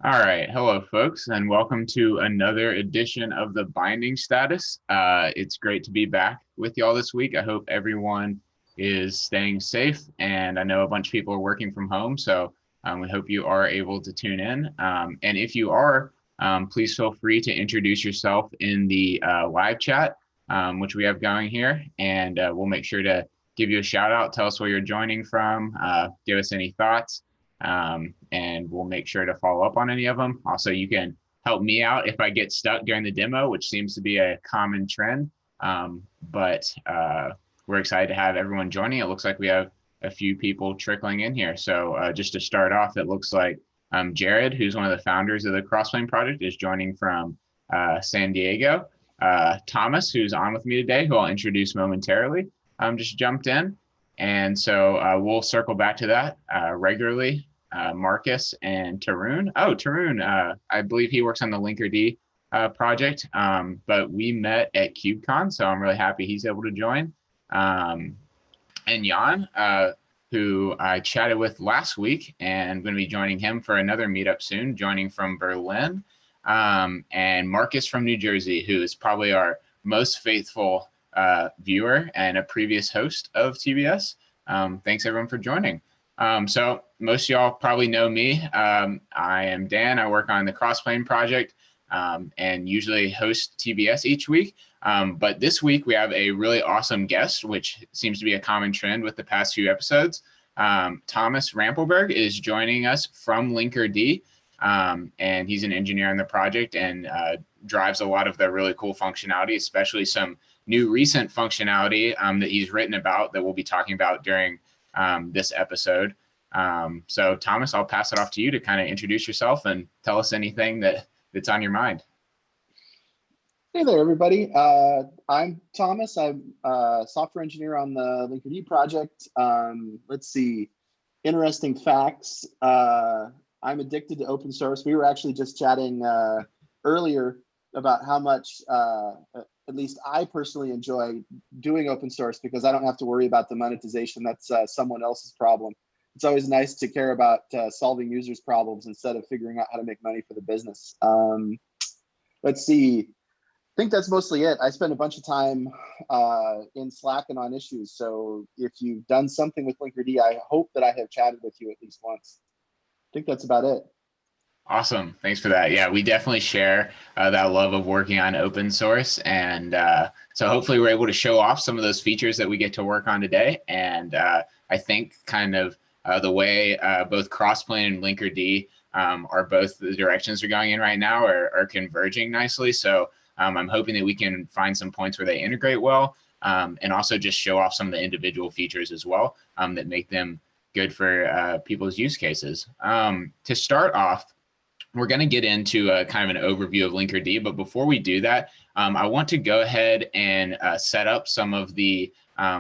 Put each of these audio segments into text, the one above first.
All right, hello folks, and welcome to another edition of the Binding Status. It's great to be back with y'all this week. I hope everyone is staying safe, and I know a bunch of people are working from home, so we hope you are able to tune in. And if you are, please feel free to introduce yourself in the live chat, which we have going here, and we'll make sure to give you a shout out, tell us where you're joining from, give us any thoughts. And we'll make sure to follow up on any of them. Also, you can help me out if I get stuck during the demo, which seems to be a common trend. But we're excited to have everyone joining. It looks like we have a few people trickling in here. So just to start off, it looks like Jared, who's one of the founders of the Crossplane project, is joining from San Diego. Thomas, who's on with me today, who I'll introduce momentarily, just jumped in. And so we'll circle back to that regularly. Marcus and Tarun. Oh, Tarun, I believe he works on the Linkerd project, but we met at KubeCon, so I'm really happy he's able to join. And Jan, who I chatted with last week, and I'm going to be joining him for another meetup soon, joining from Berlin. And Marcus from New Jersey, who is probably our most faithful viewer and a previous host of TBS. Thanks everyone for joining. So most of y'all probably know me. I am Dan. I work on the Crossplane project and usually host TBS each week. But this week we have a really awesome guest, which seems to be a common trend with the past few episodes. Thomas Rampelberg is joining us from Linkerd, and he's an engineer on the project and drives a lot of the really cool functionality, especially some new recent functionality that he's written about that we'll be talking about during this episode. So Thomas, I'll pass it off to you to kind of introduce yourself and tell us anything that's on your mind. Hey there, everybody. I'm Thomas. I'm a software engineer on the Linkerd project. Let's see, interesting facts. I'm addicted to open source. We were actually just chatting earlier about how much, at least I personally enjoy doing open source because I don't have to worry about the monetization. That's someone else's problem. It's always nice to care about solving users' problems instead of figuring out how to make money for the business. Let's see. I think that's mostly it. I spend a bunch of time in Slack and on issues. So if you've done something with Linkerd, I hope that I have chatted with you at least once. I think that's about it. Awesome. Thanks for that. Yeah, we definitely share that love of working on open source. And so hopefully we're able to show off some of those features that we get to work on today. And I think kind of the way both Crossplane and Linkerd are both the directions they're going in right now are converging nicely. So I'm hoping that we can find some points where they integrate well and also just show off some of the individual features as well that make them good for people's use cases. To start off, we're going to get into kind of an overview of Linkerd, but before we do that, I want to go ahead and set up some of the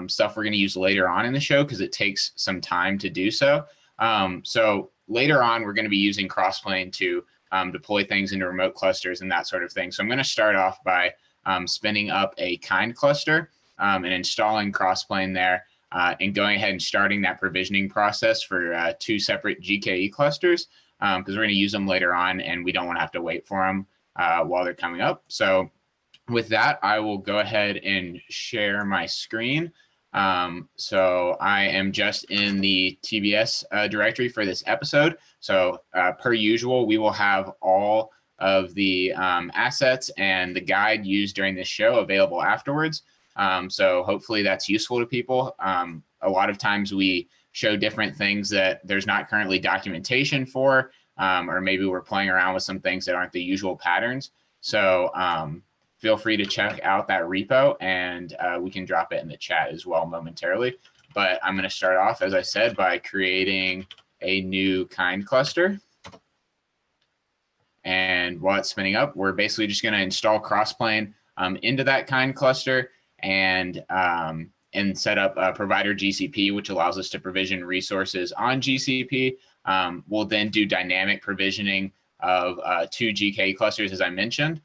stuff we're going to use later on in the show because it takes some time to do so. So later on, we're going to be using Crossplane to deploy things into remote clusters and that sort of thing. So I'm going to start off by spinning up a kind cluster and installing Crossplane there and going ahead and starting that provisioning process for 2 separate GKE clusters. Because we're going to use them later on and we don't want to have to wait for them while they're coming up. So with that, I will go ahead and share my screen. So I am just in the TBS directory for this episode. So per usual, we will have all of the assets and the guide used during this show available afterwards. So hopefully that's useful to people. A lot of times we show different things that there's not currently documentation for, or maybe we're playing around with some things that aren't the usual patterns. So feel free to check out that repo and we can drop it in the chat as well momentarily. But I'm going to start off, as I said, by creating a new kind cluster. And while it's spinning up, we're basically just going to install Crossplane into that kind cluster and set up a provider GCP, which allows us to provision resources on GCP. We'll then do dynamic provisioning of 2 GKE clusters, as I mentioned.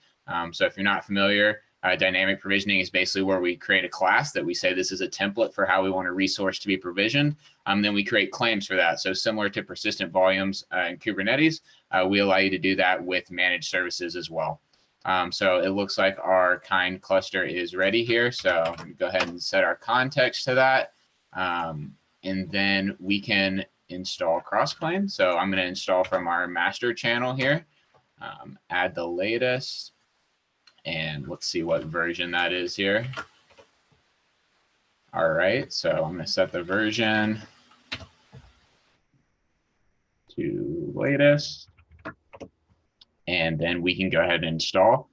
So if you're not familiar, Dynamic provisioning is basically where we create a class that we say this is a template for how we want a resource to be provisioned. Then we create claims for that. So similar to persistent volumes in Kubernetes, we allow you to do that with managed services as well. So it looks like our kind cluster is ready here. So go ahead and set our context to that. And then we can install Crossplane. So I'm going to install from our master channel here, add the latest, and let's see what version that is here. All right, so I'm going to set the version to latest, and then we can go ahead and install.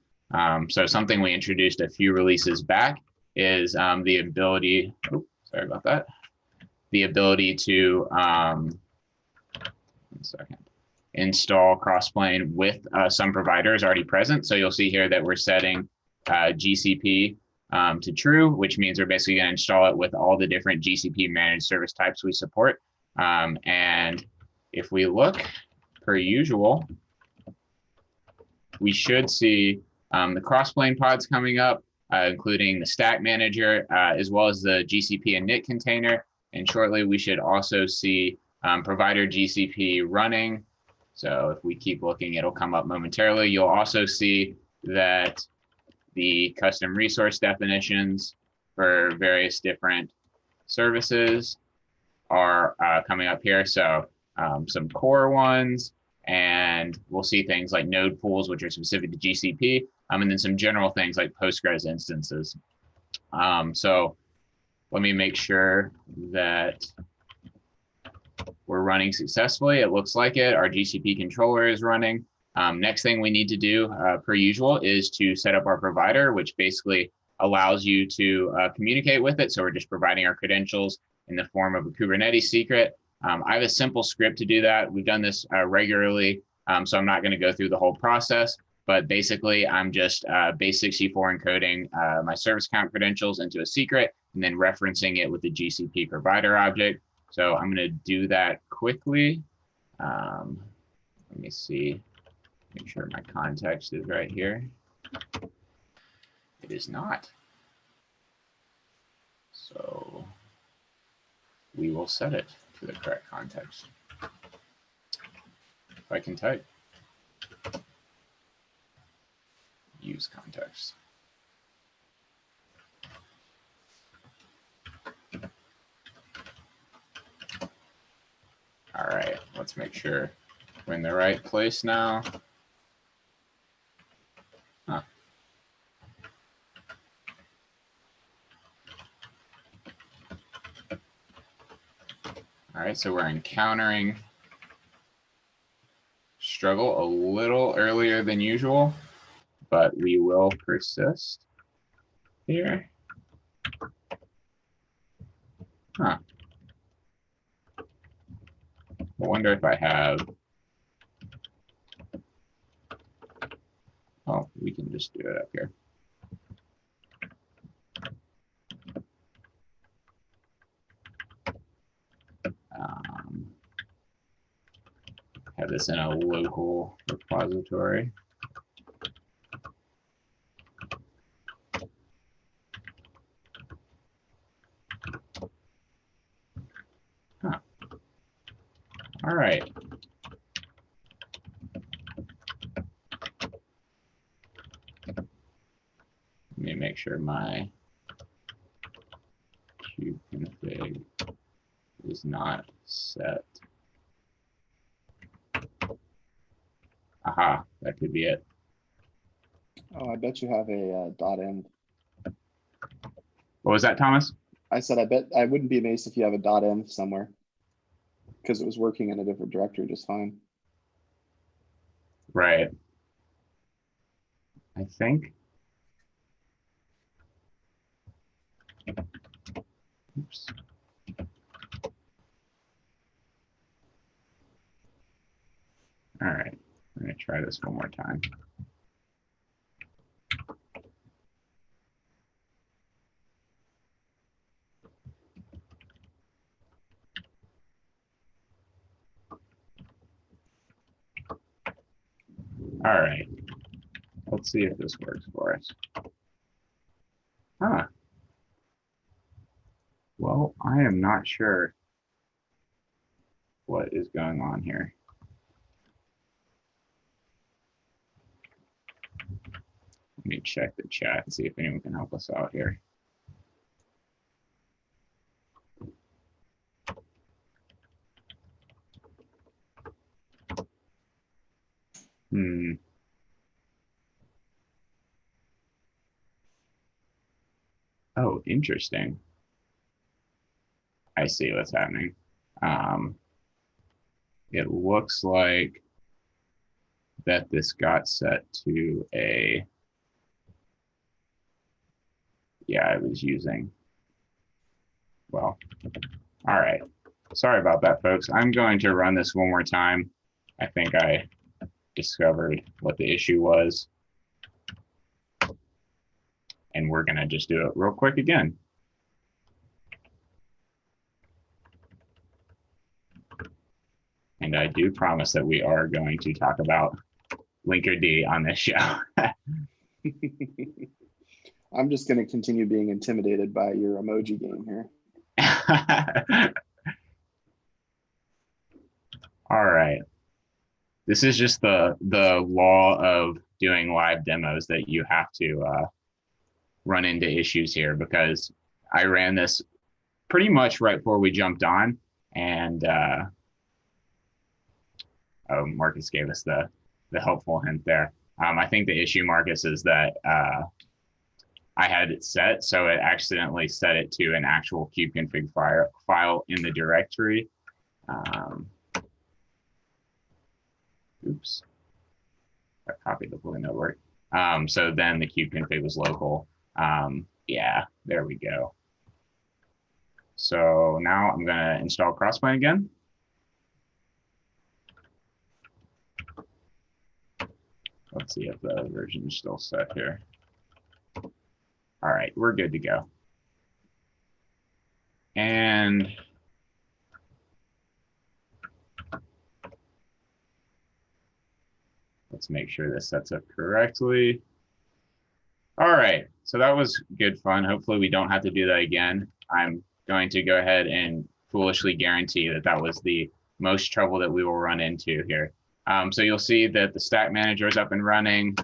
So something we introduced a few releases back is the ability, sorry about that, the ability to, 1 second, install Crossplane with some providers already present. So you'll see here that we're setting GCP to true, which means we're basically going to install it with all the different GCP managed service types we support. And if we look per usual, we should see the Crossplane pods coming up, including the stack manager, as well as the GCP init container. And shortly, we should also see provider GCP running. So if we keep looking, it'll come up momentarily. You'll also see that the custom resource definitions for various different services are coming up here. So some core ones, and we'll see things like node pools, which are specific to GCP, and then some general things like Postgres instances. So let me make sure that we're running successfully. It looks like it. Our GCP controller is running. Next thing we need to do, per usual, is to set up our provider, which basically allows you to communicate with it. So we're just providing our credentials in the form of a Kubernetes secret. I have a simple script to do that. We've done this regularly, so I'm not going to go through the whole process. But basically, I'm just base64 encoding my service account credentials into a secret and then referencing it with the GCP provider object. So I'm going to do that quickly. Let me see, make sure my context is right here. It is not. So we will set it to the correct context. If I can type, use context. All right, let's make sure we're in the right place now. Huh. All right, so we're encountering struggle a little earlier than usual, but we will persist here. Huh. I wonder if I have, oh, we can just do it up here. Have this in a local repository. Huh. All right. Let me make sure my kubeconfig is not set. Aha, that could be it. Oh, I bet you have a .env. What was that, Thomas? I said, I bet I wouldn't be amazed if you have a .env somewhere, because it was working in a different directory just fine. Right. I think. Oops. All right, I'm going to try this one more time. All right, let's see if this works for us. Huh. Well, I am not sure what is going on here. Let me check the chat and see if anyone can help us out here. Oh, interesting. I see what's happening. It looks like that this got set to a, yeah, I was using, well, all right. Sorry about that, folks. I'm going to run this one more time. I think I discovered what the issue was. And we're going to just do it real quick again. And I do promise that we are going to talk about Linkerd on this show. I'm just going to continue being intimidated by your emoji game here. All right. This is just the law of doing live demos that you have to run into issues here, because I ran this pretty much right before we jumped on, and oh, Marcus gave us the helpful hint there. I think the issue, Marcus, is that I had it set, so it accidentally set it to an actual kubeconfig file in the directory. Oops, I copied the bulletin over. So then the kubeconfig was local. Yeah, there we go. So now I'm gonna install Crossplane again. Let's see if the version is still set here. All right, we're good to go. And let's make sure this sets up correctly. All right, so that was good fun. Hopefully we don't have to do that again. I'm going to go ahead and foolishly guarantee that that was the most trouble that we will run into here. So you'll see that the stack manager is up and running.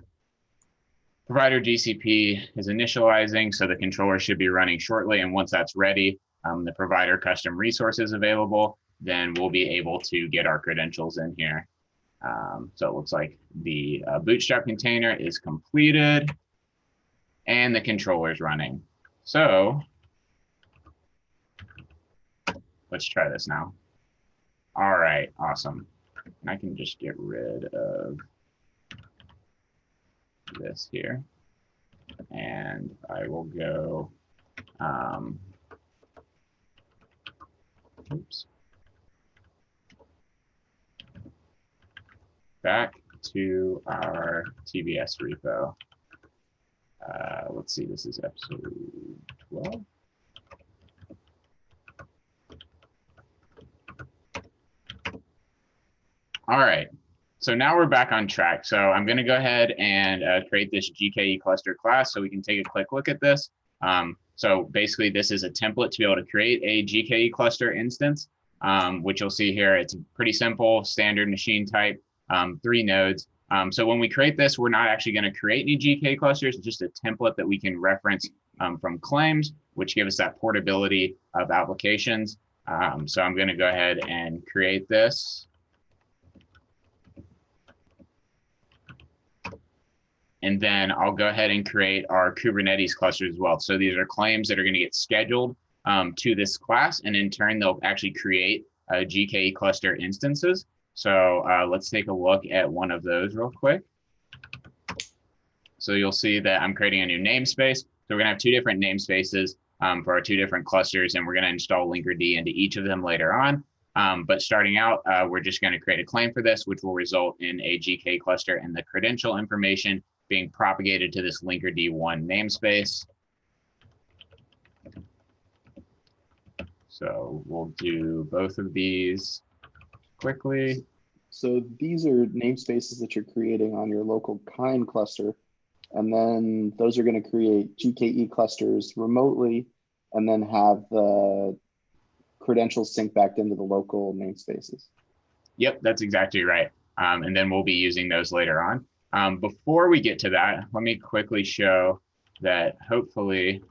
Provider GCP is initializing, so the controller should be running shortly. And once that's ready, the provider custom resource is available, then we'll be able to get our credentials in here. So it looks like the Bootstrap container is completed and the controller is running. So let's try this now. All right, awesome. And I can just get rid of this here. And I will go, oops, back to our TBS repo. Let's see, this is episode 12. All right, so now we're back on track. So I'm going to go ahead and create this GKE cluster class so we can take a quick look at this. So basically, this is a template to be able to create a GKE cluster instance, which you'll see here. It's pretty simple, standard machine type, 3 nodes. So when we create this, we're not actually going to create any GKE clusters. It's just a template that we can reference from claims, which give us that portability of applications. So I'm going to go ahead and create this. And then I'll go ahead and create our Kubernetes clusters as well. So these are claims that are going to get scheduled to this class, and in turn, they'll actually create GKE cluster instances. So let's take a look at one of those real quick. So you'll see that I'm creating a new namespace. So we're going to have 2 different namespaces for our 2 different clusters, and we're going to install Linkerd into each of them later on. But starting out, we're just going to create a claim for this, which will result in a GKE cluster and the credential information being propagated to this Linkerd1 namespace. So we'll do both of these quickly. So these are namespaces that you're creating on your local kind cluster. And then those are going to create GKE clusters remotely, and then have the credentials sync back into the local namespaces. Yep, that's exactly right. And then we'll be using those later on. Before we get to that, let me quickly show that hopefully,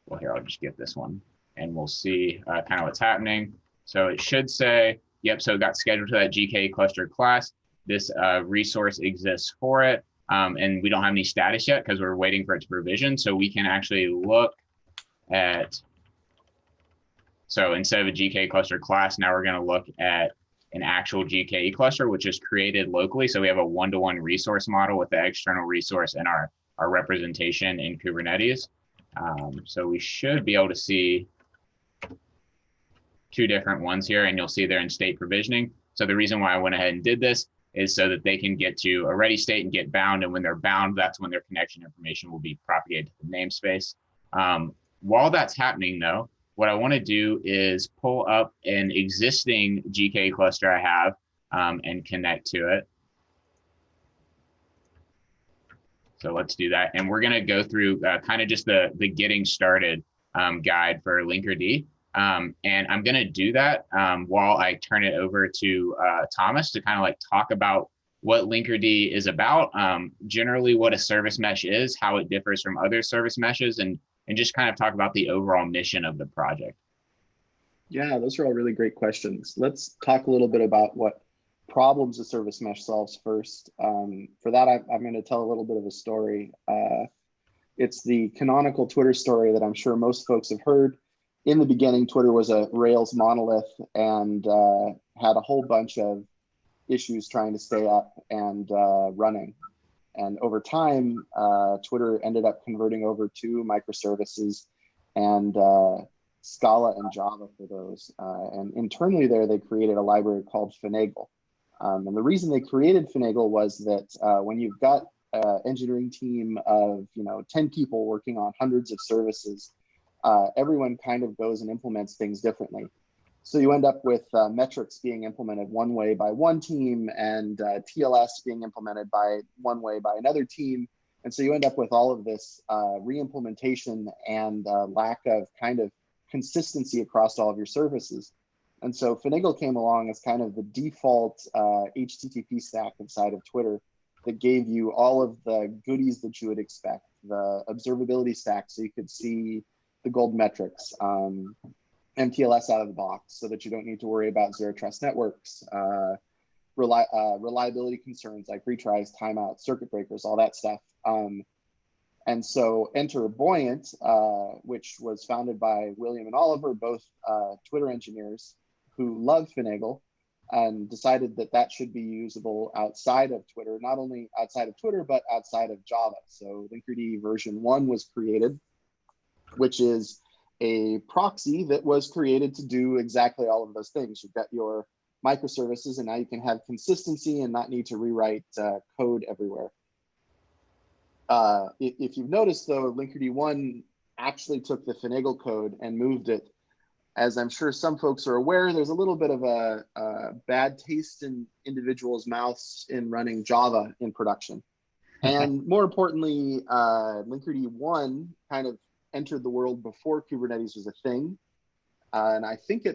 well, here, I'll just get this one and we'll see kind of what's happening. So it should say, yep, so it got scheduled to that GKE cluster class. This resource exists for it. And we don't have any status yet because we're waiting for it to provision. So we can actually look at, so instead of a GKE cluster class, now we're going to look at an actual GKE cluster, which is created locally. So we have a one-to-one resource model with the external resource and our representation in Kubernetes. So we should be able to see two different ones here, and you'll see they're in state provisioning. So the reason why I went ahead and did this is so that they can get to a ready state and get bound. And when they're bound, that's when their connection information will be propagated to the namespace. While that's happening though, what I want to do is pull up an existing GKE cluster I have and connect to it. So let's do that. And we're going to go through kind of just the getting started guide for Linkerd. And I'm going to do that while I turn it over to Thomas to kind of like talk about what Linkerd is about, generally what a service mesh is, how it differs from other service meshes, and just kind of talk about the overall mission of the project. Yeah, those are all really great questions. Let's talk a little bit about what problems a service mesh solves first. For that, I'm going to tell a little bit of a story. It's the canonical Twitter story that I'm sure most folks have heard. In the beginning, Twitter was a Rails monolith and had a whole bunch of issues trying to stay up and running. And over time, Twitter ended up converting over to microservices and Scala and Java for those. And internally there, they created a library called Finagle. And the reason they created Finagle was that when you've got an engineering team of 10 people working on hundreds of services, everyone kind of goes and implements things differently. So you end up with metrics being implemented one way by one team and TLS being implemented by one way by another team. And so you end up with all of this re-implementation and lack of kind of consistency across all of your services. And so Finagle came along as kind of the default HTTP stack inside of Twitter that gave you all of the goodies that you would expect, the observability stack so you could see the gold metrics, MTLS out of the box so that you don't need to worry about zero trust networks, reliability concerns like retries, timeouts, circuit breakers, all that stuff. And so enter Buoyant, which was founded by William and Oliver, both Twitter engineers who love Finagle, and decided that that should be usable outside of Twitter, not only outside of Twitter, but outside of Java. So Linkerd version 1 was created, which is a proxy that was created to do exactly all of those things. You've got your microservices, and now you can have consistency and not need to rewrite code everywhere. If you've noticed, though, Linkerd 1 actually took the Finagle code and moved it. As I'm sure some folks are aware, there's a little bit of a bad taste in individuals' mouths in running Java in production. And more importantly, Linkerd 1 kind of entered the world before Kubernetes was a thing. And I think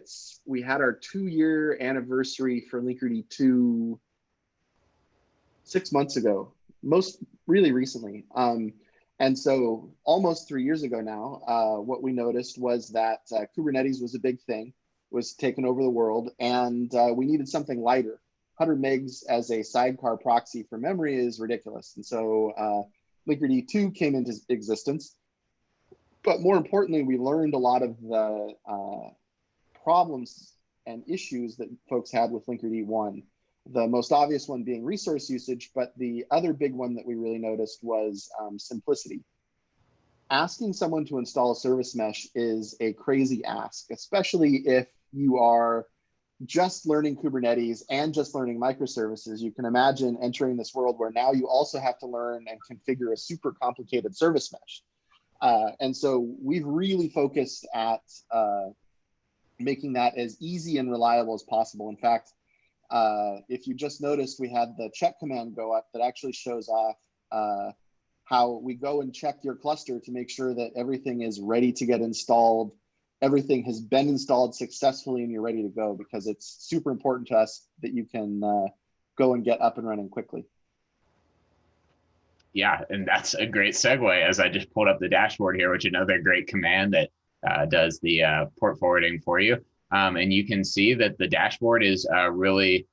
we had our 2-year anniversary for Linkerd 2 6 months ago, really recently. And so almost 3 years ago now, what we noticed was that Kubernetes was a big thing, was taking over the world, and we needed something lighter. 100 megs as a sidecar proxy for memory is ridiculous. And so Linkerd 2 came into existence. But more importantly, we learned a lot of the problems and issues that folks had with Linkerd 1. The most obvious one being resource usage, but the other big one that we really noticed was simplicity. Asking someone to install a service mesh is a crazy ask, especially if you are just learning Kubernetes and just learning microservices. You can imagine entering this world where now you also have to learn and configure a super complicated service mesh. And so we've really focused at making that as easy and reliable as possible. In fact, if you just noticed, we had the check command go up that actually shows off how we go and check your cluster to make sure that everything is ready to get installed. Everything has been installed successfully and you're ready to go, because it's super important to us that you can go and get up and running quickly. Yeah, and that's a great segue, as I just pulled up the dashboard here, which is another great command that does the port forwarding for you. And you can see that the dashboard is really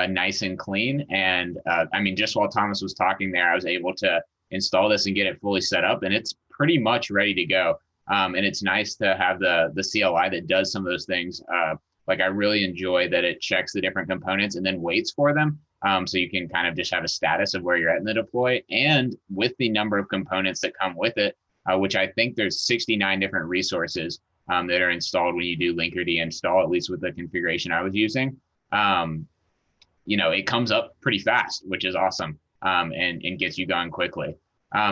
nice and clean. And I mean, just while Thomas was talking there, I was able to install this and get it fully set up, and it's pretty much ready to go. And it's nice to have the CLI that does some of those things. Like, I really enjoy that it checks the different components and then waits for them. So you can kind of just have a status of where you're at in the deploy. And with the number of components that come with it, which I think there's 69 different resources that are installed when you do Linkerd install, at least with the configuration I was using. You know, it comes up pretty fast, which is awesome, and gets you going quickly.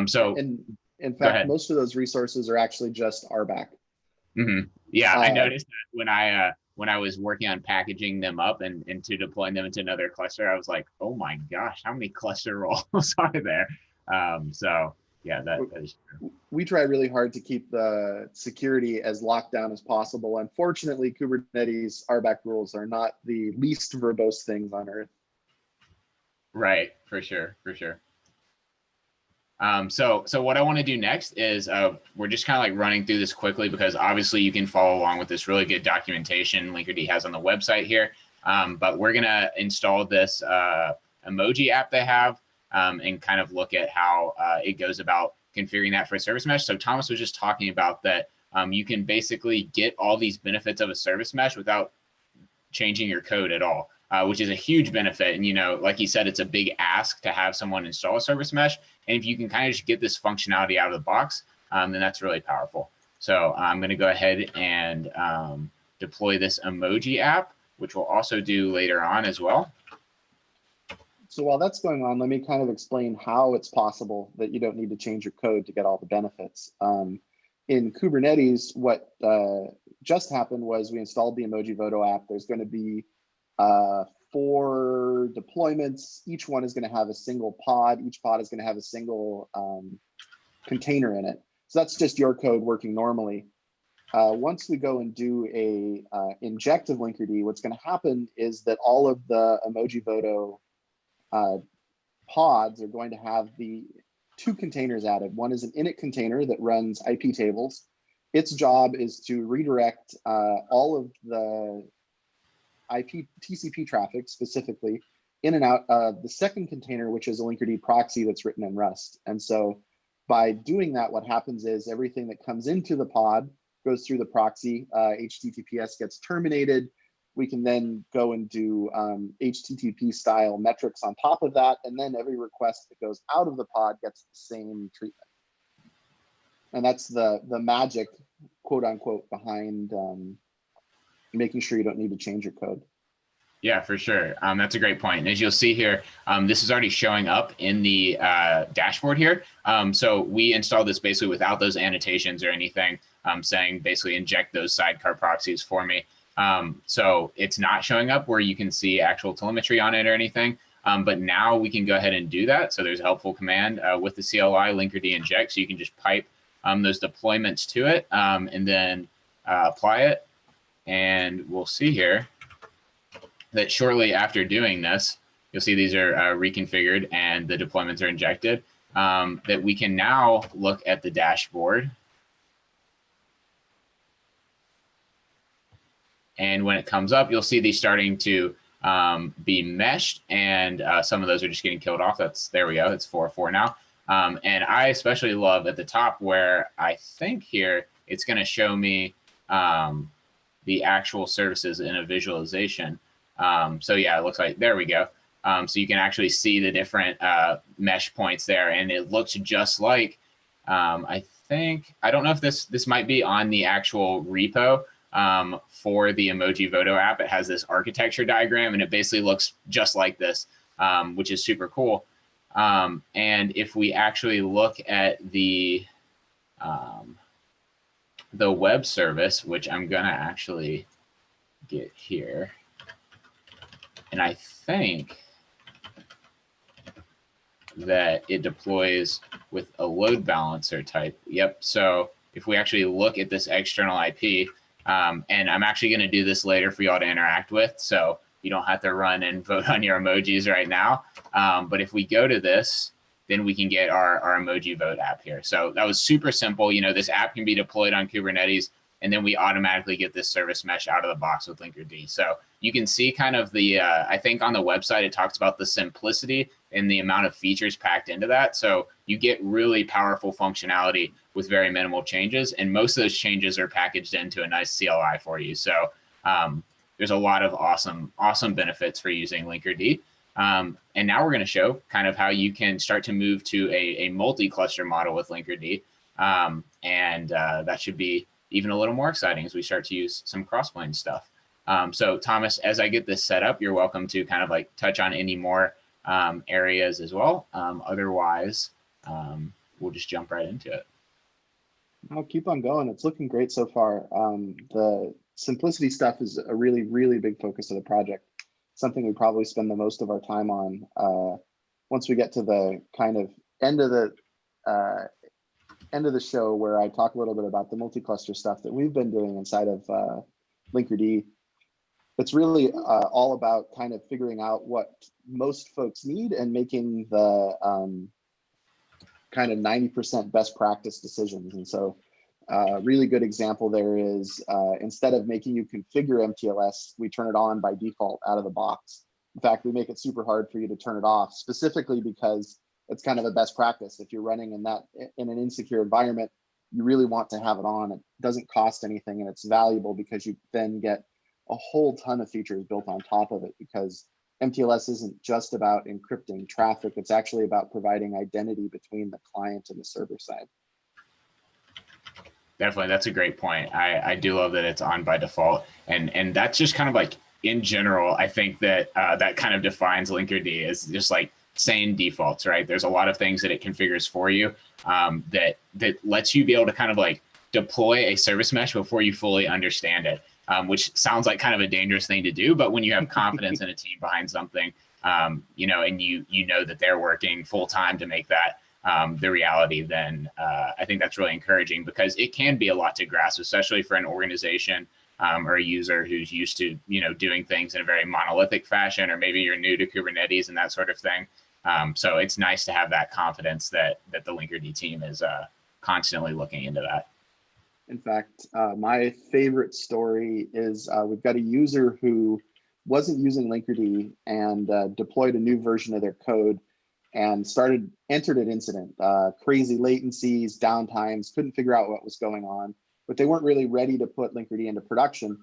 So, and in fact, most of those resources are actually just RBAC. Mm-hmm. Yeah, I noticed that when I was working on packaging them up and to deploying them into another cluster, I was like, oh my gosh, how many cluster roles are there? So yeah, that is true. We try really hard to keep the security as locked down as possible. Unfortunately, Kubernetes RBAC rules are not the least verbose things on earth. Right, for sure, for sure. So what I want to do next is we're just kind of like running through this quickly, because obviously you can follow along with this really good documentation Linkerd has on the website here. But we're going to install this emoji app they have and kind of look at how it goes about configuring that for a service mesh. So Thomas was just talking about that you can basically get all these benefits of a service mesh without changing your code at all. Which is a huge benefit. And, you know, like he said, it's a big ask to have someone install a service mesh. And if you can kind of just get this functionality out of the box, then that's really powerful. So I'm going to go ahead and deploy this emoji app, which we'll also do later on as well. So while that's going on, let me kind of explain how it's possible that you don't need to change your code to get all the benefits. In Kubernetes, what just happened was we installed the Emoji Voto app. There's going to be 4 deployments. Each one is going to have a single pod. Each pod is going to have a single container in it. So that's just your code working normally. Once we go and do a inject of Linkerd, what's going to happen is that all of the Emoji Voto pods are going to have the 2 containers added. One is an init container that runs IP tables. Its job is to redirect all of the IP TCP traffic specifically in and out of the second container, which is a Linkerd proxy that's written in Rust. And so by doing that, what happens is everything that comes into the pod goes through the proxy. HTTPS gets terminated. We can then go and do HTTP style metrics on top of that. And then every request that goes out of the pod gets the same treatment. And that's the magic, quote unquote, behind making sure you don't need to change your code. Yeah, for sure. That's a great point. And as you'll see here, this is already showing up in the dashboard here. So we installed this basically without those annotations or anything, saying basically inject those sidecar proxies for me. So it's not showing up where you can see actual telemetry on it or anything. But now we can go ahead and do that. So there's a helpful command with the CLI Linkerd inject. So you can just pipe those deployments to it and then apply it. And we'll see here that shortly after doing this, you'll see these are reconfigured and the deployments are injected, that we can now look at the dashboard. And when it comes up, you'll see these starting to be meshed, and some of those are just getting killed off. There we go, it's 4.4 now. And I especially love at the top where I think here it's going to show me the actual services in a visualization. So yeah, it looks like, there we go. So you can actually see the different mesh points there, and it looks just like, I don't know if this might be on the actual repo for the Emoji Voto app. It has this architecture diagram, and it basically looks just like this, which is super cool. And if we actually look at the web service, which I'm gonna actually get here, and I think that it deploys with a load balancer type. Yep. So if we actually look at this external IP, and I'm actually going to do this later for y'all to interact with, so you don't have to run and vote on your emojis right now. But if we go to this, then we can get our emoji vote app here. So that was super simple. You know, this app can be deployed on Kubernetes, and then we automatically get this service mesh out of the box with Linkerd. So you can see kind of the, I think on the website, it talks about the simplicity and the amount of features packed into that. So you get really powerful functionality with very minimal changes. And most of those changes are packaged into a nice CLI for you. So there's a lot of awesome benefits for using Linkerd. And now we're going to show kind of how you can start to move to a multi-cluster model with Linkerd. And that should be even a little more exciting as we start to use some cross-plane stuff. So Thomas, as I get this set up, you're welcome to kind of like touch on any more areas as well. Otherwise, we'll just jump right into it. I'll keep on going. It's looking great so far. The simplicity stuff is a really, really big focus of the project. Something we probably spend the most of our time on once we get to the kind of end of the show, where I talk a little bit about the multi-cluster stuff that we've been doing inside of Linkerd. It's really all about kind of figuring out what most folks need and making the kind of 90% best practice decisions. And so a really good example there is instead of making you configure MTLS, we turn it on by default out of the box. In fact, we make it super hard for you to turn it off, specifically because it's kind of a best practice. If you're running in an insecure environment, you really want to have it on. It doesn't cost anything, and it's valuable because you then get a whole ton of features built on top of it, because MTLS isn't just about encrypting traffic. It's actually about providing identity between the client and the server side. Definitely, that's a great point. I do love that it's on by default, and that's just kind of like in general. I think that that kind of defines Linkerd is just like saying defaults, right? There's a lot of things that it configures for you that lets you be able to kind of like deploy a service mesh before you fully understand it, which sounds like kind of a dangerous thing to do. But when you have confidence in a team behind something, you know, and you know that they're working full time to make that the reality, then I think that's really encouraging, because it can be a lot to grasp, especially for an organization or a user who's used to, you know, doing things in a very monolithic fashion, or maybe you're new to Kubernetes and that sort of thing. So it's nice to have that confidence that the Linkerd team is constantly looking into that. In fact, my favorite story is we've got a user who wasn't using Linkerd and deployed a new version of their code and entered an incident, crazy latencies, downtimes, couldn't figure out what was going on, but they weren't really ready to put Linkerd into production.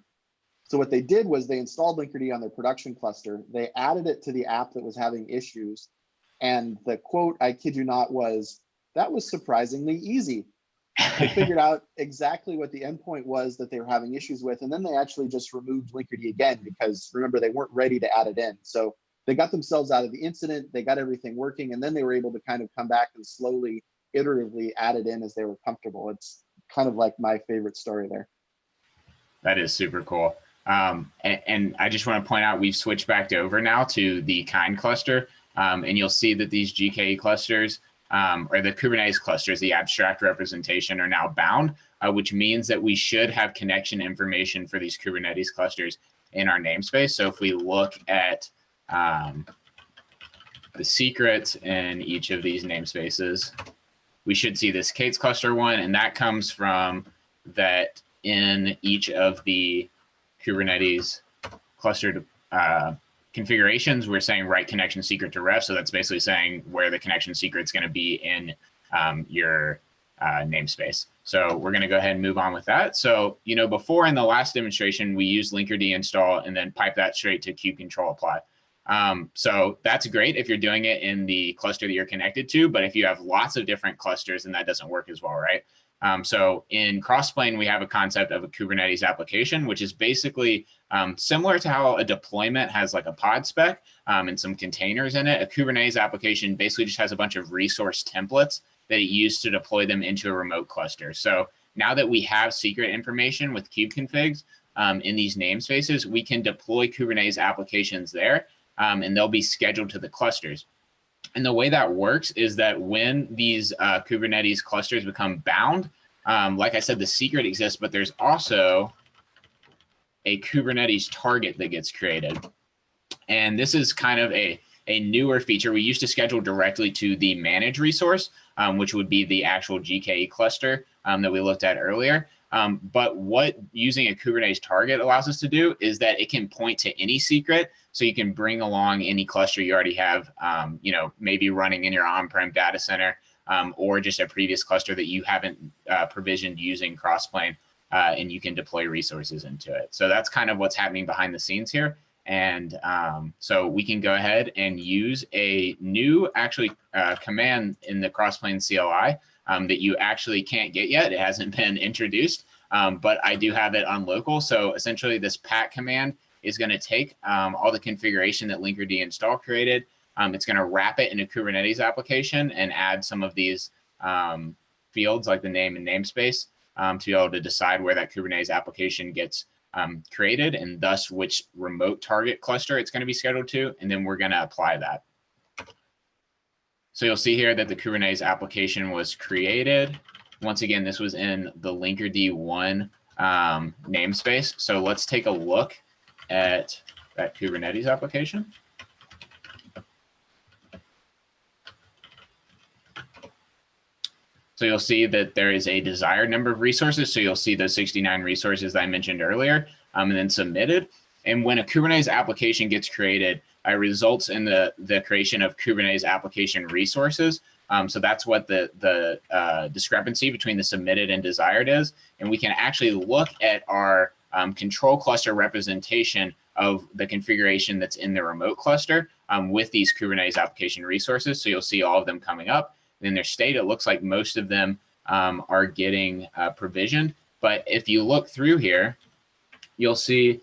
So what they did was they installed Linkerd on their production cluster. They added it to the app that was having issues. And the quote, I kid you not, was, "That was surprisingly easy." They figured out exactly what the endpoint was that they were having issues with. And then they actually just removed Linkerd again, because remember, they weren't ready to add it in. So they got themselves out of the incident, they got everything working, and then they were able to kind of come back and slowly, iteratively add it in as they were comfortable. It's kind of like my favorite story there. That is super cool. And I just want to point out, we've switched back over now to the kind cluster, and you'll see that these GKE clusters, or the Kubernetes clusters, the abstract representation, are now bound, which means that we should have connection information for these Kubernetes clusters in our namespace. So if we look at the secrets in each of these namespaces, we should see this Kate's cluster one, and that comes from that in each of the Kubernetes cluster configurations, we're saying write connection secret to ref. So that's basically saying where the connection secret is going to be in your namespace. So we're going to go ahead and move on with that. So, you know, before in the last demonstration, we used Linkerd install and then pipe that straight to kubectl apply. So that's great if you're doing it in the cluster that you're connected to, but if you have lots of different clusters, then that doesn't work as well, right? So in Crossplane, we have a concept of a Kubernetes application, which is basically similar to how a deployment has like a pod spec and some containers in it. A Kubernetes application basically just has a bunch of resource templates that it used to deploy them into a remote cluster. So now that we have secret information with kubeconfigs in these namespaces, we can deploy Kubernetes applications there, and they'll be scheduled to the clusters. And the way that works is that when these Kubernetes clusters become bound, like I said, the secret exists, but there's also a Kubernetes target that gets created. And this is kind of a newer feature. We used to schedule directly to the manage resource, which would be the actual GKE cluster that we looked at earlier. But what using a Kubernetes target allows us to do is that it can point to any secret. So you can bring along any cluster you already have, maybe running in your on-prem data center, or just a previous cluster that you haven't provisioned using Crossplane, and you can deploy resources into it. So that's kind of what's happening behind the scenes here. And so we can go ahead and use a new command in the Crossplane CLI that you actually can't get yet. It hasn't been introduced, but I do have it on local. So essentially this pat command is going to take all the configuration that Linkerd install created. It's going to wrap it in a Kubernetes application and add some of these fields like the name and namespace to be able to decide where that Kubernetes application gets created, and thus which remote target cluster it's going to be scheduled to, and then we're going to apply that. So you'll see here that the Kubernetes application was created. Once again, this was in the Linkerd 1 namespace. So let's take a look at that Kubernetes application. So you'll see that there is a desired number of resources. So you'll see those 69 resources that I mentioned earlier, and then submitted. And when a Kubernetes application gets created, it results in the creation of Kubernetes application resources. So that's what the discrepancy between the submitted and desired is. And we can actually look at our control cluster representation of the configuration that's in the remote cluster with these Kubernetes application resources. So you'll see all of them coming up. In their state, it looks like most of them are getting provisioned. But if you look through here, you'll see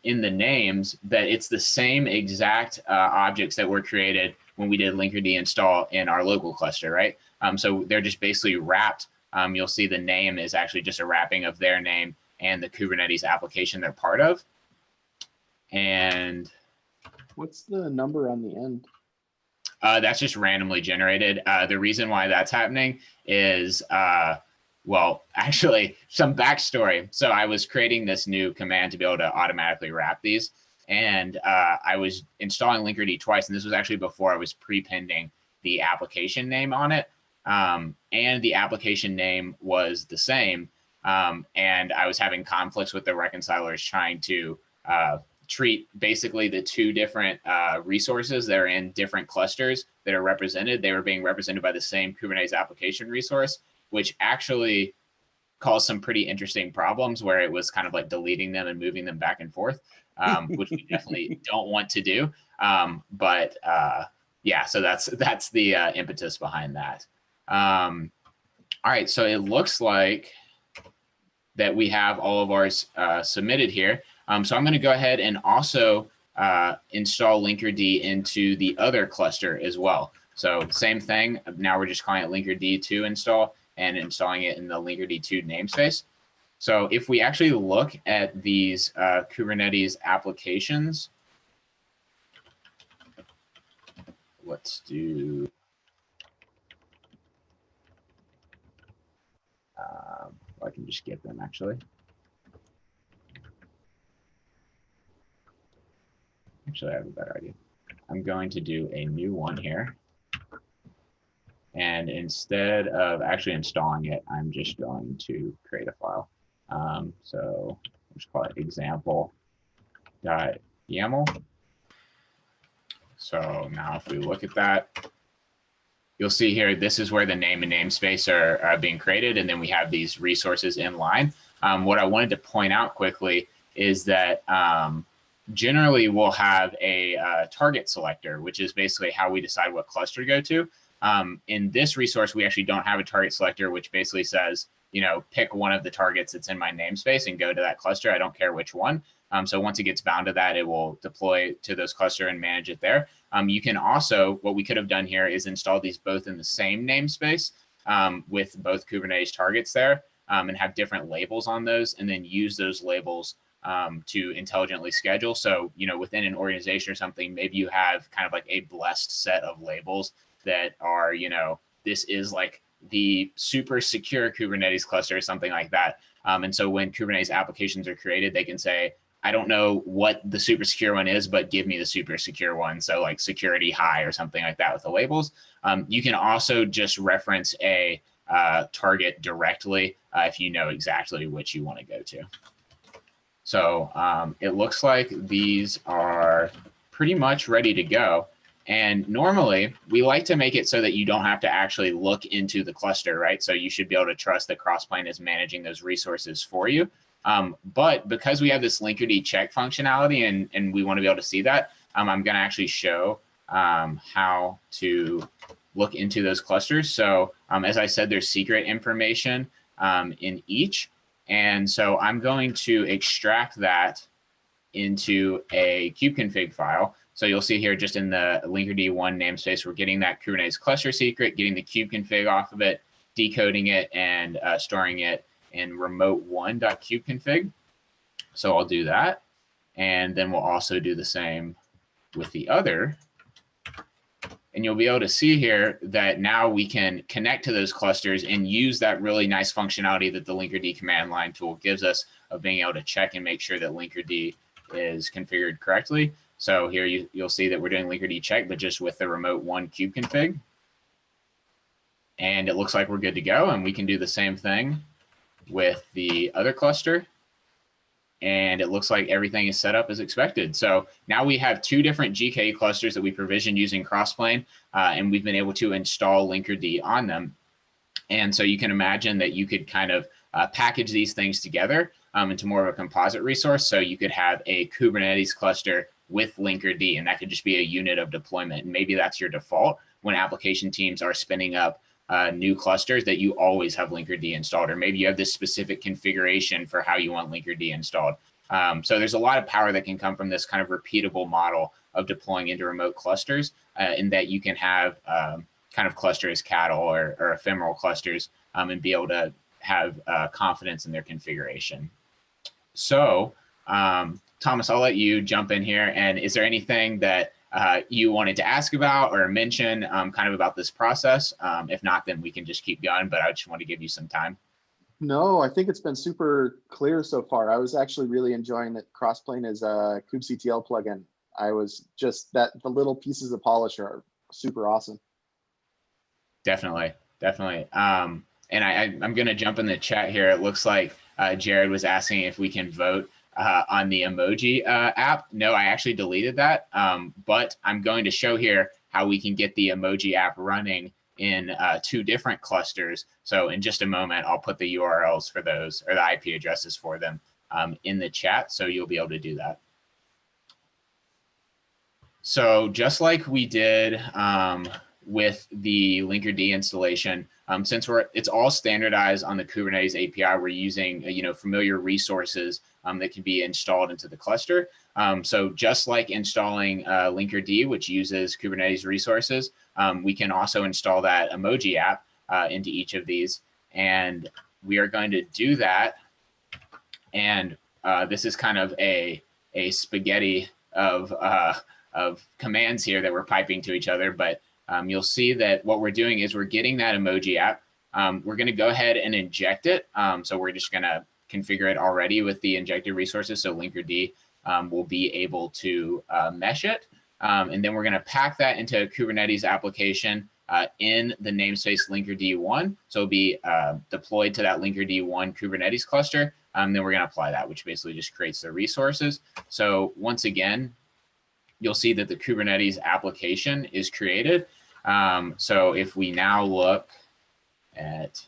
in the names that it's the same exact objects that were created when we did Linkerd install in our local cluster, right? So they're just basically wrapped. You'll see the name is actually just a wrapping of their name and the Kubernetes application they're part of. And what's the number on the end? That's just randomly generated. The reason why that's happening is, well, actually some backstory. So I was creating this new command to be able to automatically wrap these. And I was installing Linkerd twice. And this was actually before I was pre-pending the application name on it. And the application name was the same. And I was having conflicts with the reconcilers trying to treat basically the two different resources that are in different clusters that are represented. They were being represented by the same Kubernetes application resource, which actually caused some pretty interesting problems where it was kind of like deleting them and moving them back and forth, which we definitely don't want to do. Yeah, so that's the impetus behind that. All right, so it looks like that we have all of ours submitted here. So I'm going to go ahead and also install Linkerd into the other cluster as well. So same thing. Now we're just calling it Linkerd 2 install and installing it in the Linkerd 2 namespace. So if we actually look at these Kubernetes applications, let's do. I can just get them actually. Actually, I have a better idea. I'm going to do a new one here. And instead of actually installing it, I'm just going to create a file. So I'll just call it example.yaml. So now if we look at that, you'll see here, this is where the name and namespace are being created. And then we have these resources in line. What I wanted to point out quickly is that generally we'll have a target selector, which is basically how we decide what cluster to go to. In this resource, we actually don't have a target selector, which basically says, pick one of the targets that's in my namespace and go to that cluster. I don't care which one. So once it gets bound to that, it will deploy to those cluster and manage it there. You can also, what we could have done here is install these both in the same namespace with both Kubernetes targets there and have different labels on those, and then use those labels to intelligently schedule. So, within an organization or something, maybe you have kind of like a blessed set of labels that are, this is like the super secure Kubernetes cluster or something like that. And so when Kubernetes applications are created, they can say, I don't know what the super secure one is, but give me the super secure one. So like security high or something like that with the labels. You can also just reference a target directly if you know exactly which you want to go to. So it looks like these are pretty much ready to go. And normally we like to make it so that you don't have to actually look into the cluster, right? So you should be able to trust that Crossplane is managing those resources for you. But because we have this Linkerd check functionality and we want to be able to see that, I'm going to actually show how to look into those clusters. So as I said, there's secret information in each. And so I'm going to extract that into a kubeconfig file. So you'll see here just in the Linkerd 1 namespace, we're getting that Kubernetes cluster secret, getting the kubeconfig off of it, decoding it, and storing it in remote1.kubeconfig. So I'll do that. And then we'll also do the same with the other. And you'll be able to see here that now we can connect to those clusters and use that really nice functionality that the Linkerd command line tool gives us of being able to check and make sure that Linkerd is configured correctly. So here you'll see that we're doing Linkerd check, but just with the remote 1 kubeconfig. And it looks like we're good to go. And we can do the same thing with the other cluster. And it looks like everything is set up as expected. So now we have 2 different GKE clusters that we provisioned using Crossplane, and we've been able to install Linkerd on them. And so you can imagine that you could kind of package these things together into more of a composite resource. So you could have a Kubernetes cluster with Linkerd, and that could just be a unit of deployment. And maybe that's your default when application teams are spinning up new clusters, that you always have Linkerd installed, or maybe you have this specific configuration for how you want Linkerd installed. So there's a lot of power that can come from this kind of repeatable model of deploying into remote clusters, in that you can have kind of cluster as cattle or ephemeral clusters, and be able to have confidence in their configuration. So Thomas, I'll let you jump in here. And is there anything that you wanted to ask about or mention kind of about this process? If not, then we can just keep going, but I just want to give you some time. No, I think it's been super clear so far. I was actually really enjoying that Crossplane is a kubectl plugin. I was just the little pieces of polish are super awesome. Definitely. And I'm going to jump in the chat here. It looks like Jared was asking if we can vote on the emoji app. No, I actually deleted that, but I'm going to show here how we can get the emoji app running in 2 different clusters. So in just a moment, I'll put the URLs for those, or the IP addresses for them, in the chat, so you'll be able to do that. So just like we did with the Linkerd installation, since it's all standardized on the Kubernetes API, we're using familiar resources that can be installed into the cluster. So just like installing Linkerd, which uses Kubernetes resources, we can also install that emoji app into each of these. And we are going to do that. And this is kind of a spaghetti of commands here that we're piping to each other. But you'll see that what we're doing is we're getting that emoji app. We're going to go ahead and inject it. So we're just going to configure it already with the injected resources. So Linkerd will be able to mesh it. And then we're going to pack that into a Kubernetes application in the namespace Linkerd 1. So it'll be deployed to that Linkerd 1 Kubernetes cluster. Then we're going to apply that, which basically just creates the resources. So once again, you'll see that the Kubernetes application is created. So if we now look at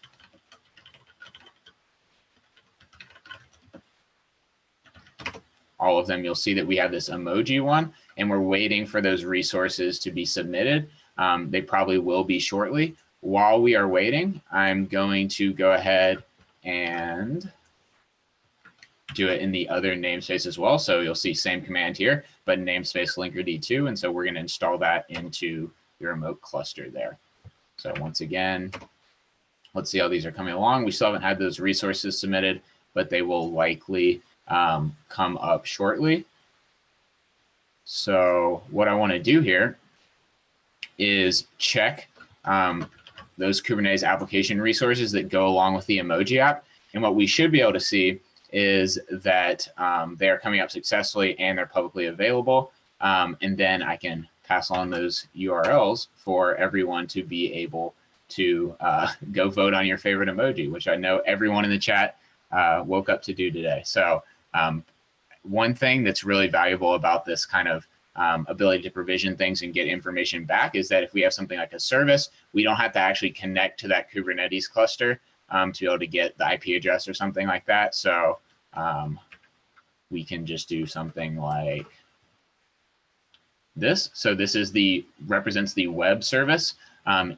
all of them, you'll see that we have this emoji one, and we're waiting for those resources to be submitted. They probably will be shortly. While we are waiting, I'm going to go ahead and do it in the other namespace as well. So you'll see same command here, but namespace Linkerd 2. And so we're going to install that into the remote cluster there. So once again, let's see how these are coming along. We still haven't had those resources submitted, but they will likely come up shortly. So what I want to do here is check those Kubernetes application resources that go along with the emoji app. And what we should be able to see is that they are coming up successfully and they're publicly available. And then I can pass on those URLs for everyone to be able to go vote on your favorite emoji, which I know everyone in the chat woke up to do today. So one thing that's really valuable about this kind of ability to provision things and get information back is that if we have something like a service, we don't have to actually connect to that Kubernetes cluster to be able to get the IP address or something like that. So we can just do something like this. So this is represents the web service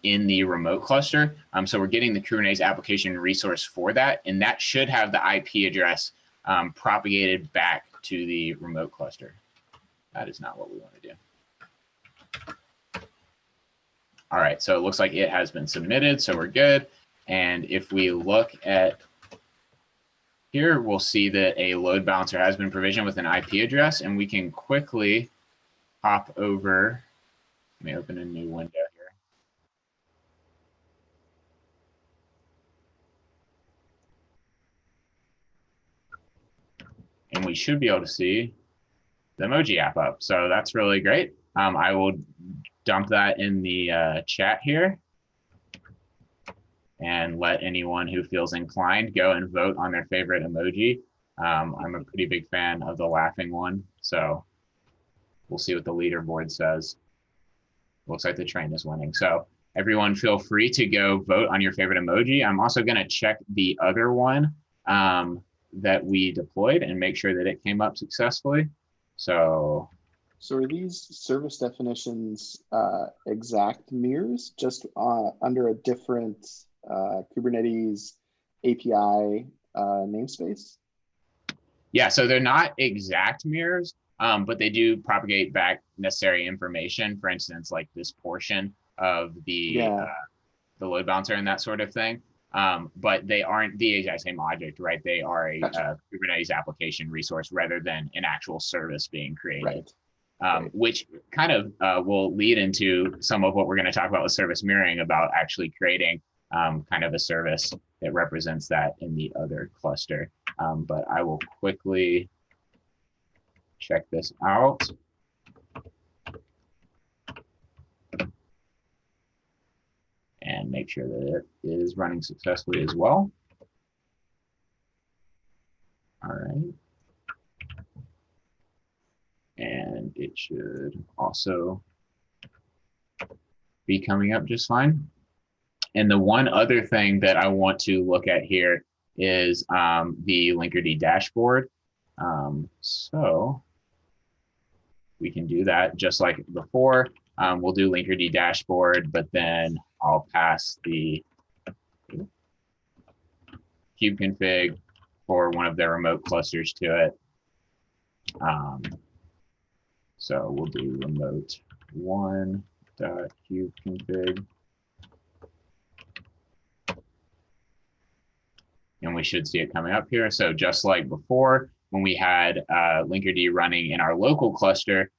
in the remote cluster. So we're getting the Kubernetes application resource for that, and that should have the IP address propagated back to the remote cluster. That is not what we want to do. All right, so it looks like it has been submitted, so we're good. And if we look at here, we'll see that a load balancer has been provisioned with an IP address, and we can quickly hop over. Let me open a new window here. And we should be able to see the emoji app up. So that's really great. I will dump that in the chat here and let anyone who feels inclined go and vote on their favorite emoji. I'm a pretty big fan of the laughing one. So we'll see what the leaderboard says. Looks like the train is winning. So everyone feel free to go vote on your favorite emoji. I'm also going to check the other one that we deployed and make sure that it came up successfully. So are these service definitions exact mirrors, just under a different Kubernetes API namespace? Yeah, so they're not exact mirrors, but they do propagate back necessary information. For instance, like this portion of the load balancer and that sort of thing. But they aren't the exact same object, right? They are a Kubernetes application resource rather than an actual service being created, which kind of will lead into some of what we're going to talk about with service mirroring, about actually creating kind of a service that represents that in the other cluster. But I will quickly check this out. And make sure that it is running successfully as well. All right. And it should also be coming up just fine. And the one other thing that I want to look at here is the Linkerd dashboard. So we can do that just like before. We'll do Linkerd dashboard, but then I'll pass the kube config for one of their remote clusters to it. So we'll do remote one.kube config. And we should see it coming up here. So just like before, when we had Linkerd running in our local cluster,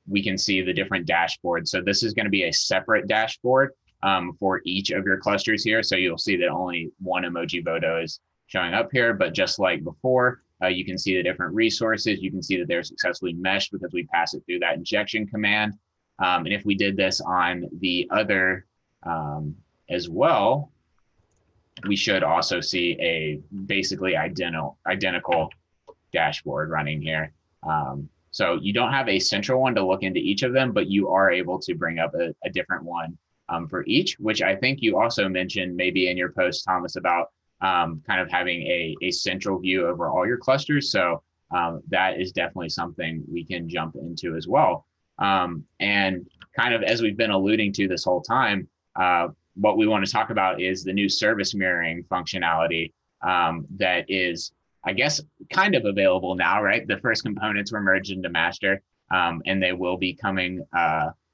we can see the different dashboards. So this is going to be a separate dashboard for each of your clusters here. So you'll see that only one emoji photo is showing up here, but just like before, you can see the different resources. You can see that they're successfully meshed because we pass it through that injection command. And if we did this on the other as well, we should also see a basically identical dashboard running here. So you don't have a central one to look into each of them, but you are able to bring up a different one for each, which I think you also mentioned maybe in your post, Thomas, about kind of having a central view over all your clusters. So that is definitely something we can jump into as well. And kind of as we've been alluding to this whole time, what we want to talk about is the new service mirroring functionality that is, I guess, kind of available now, right? The first components were merged into master, and they will be coming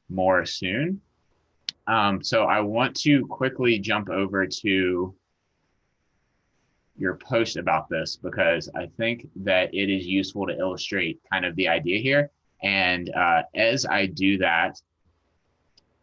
more soon. So I want to quickly jump over to your post about this because I think that it is useful to illustrate kind of the idea here. And as I do that,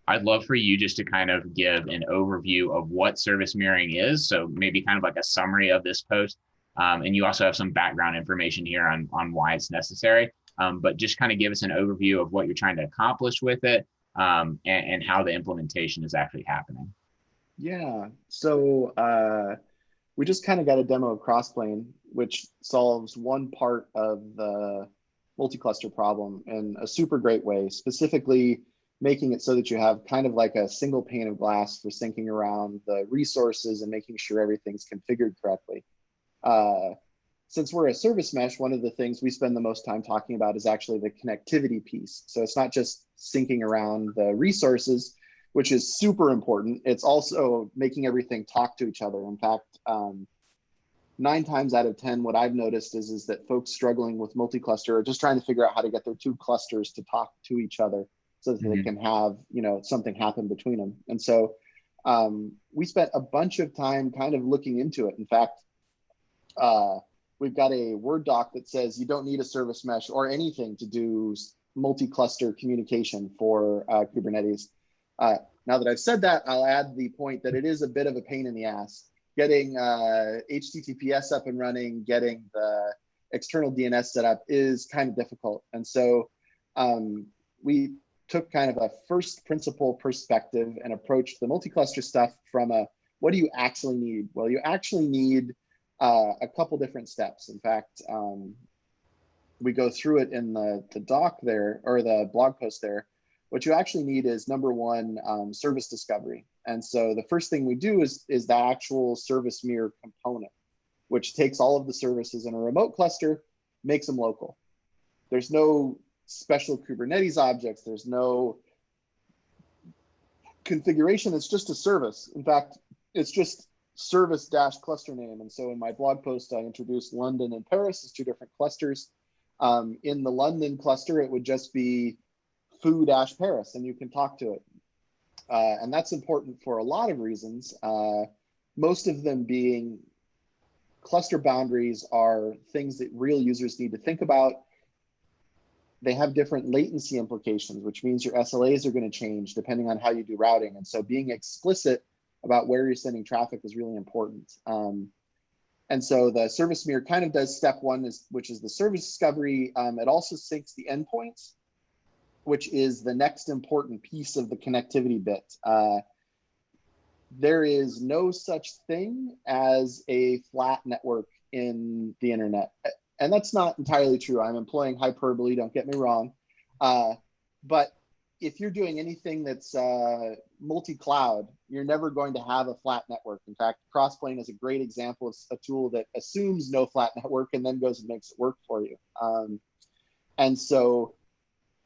I'd love for you just to kind of give an overview of what service mirroring is. So maybe kind of like a summary of this post. And you also have some background information here on why it's necessary. But just kind of give us an overview of what you're trying to accomplish with it, and how the implementation is actually happening. Yeah. So we just kind of got a demo of Crossplane, which solves one part of the multi-cluster problem in a super great way, specifically making it so that you have kind of like a single pane of glass for syncing around the resources and making sure everything's configured correctly. Since we're a service mesh, one of the things we spend the most time talking about is actually the connectivity piece. So it's not just syncing around the resources, which is super important. It's also making everything talk to each other. In fact, 9 times out of 10, what I've noticed is that folks struggling with multi-cluster are just trying to figure out how to get their 2 clusters to talk to each other so that they can have, something happen between them. And so we spent a bunch of time kind of looking into it. In fact, we've got a Word doc that says you don't need a service mesh or anything to do multi-cluster communication for Kubernetes. Now that I've said that, I'll add the point that it is a bit of a pain in the ass. Getting HTTPS up and running, getting the external DNS set up is kind of difficult. And so we took kind of a first principle perspective and approached the multi-cluster stuff from what do you actually need? Well, you actually need a couple different steps. In fact, we go through it in the doc there, or the blog post there. What you actually need is, number one, service discovery. And so the first thing we do is the actual service mirror component, which takes all of the services in a remote cluster, makes them local. There's no special Kubernetes objects. There's no configuration. It's just a service. In fact, it's just service-cluster name. And so in my blog post, I introduced London and Paris as 2 different clusters. In the London cluster, it would just be foo-Paris, and you can talk to it. And that's important for a lot of reasons. Most of them being cluster boundaries are things that real users need to think about. They have different latency implications, which means your SLAs are going to change depending on how you do routing. And so being explicit about where you're sending traffic is really important. And so the service mirror kind of does step 1, which is the service discovery. It also syncs the endpoints, which is the next important piece of the connectivity bit. There is no such thing as a flat network in the internet. And that's not entirely true. I'm employing hyperbole, don't get me wrong. But if you're doing anything that's multi-cloud, you're never going to have a flat network. In fact, Crossplane is a great example of a tool that assumes no flat network and then goes and makes it work for you. And so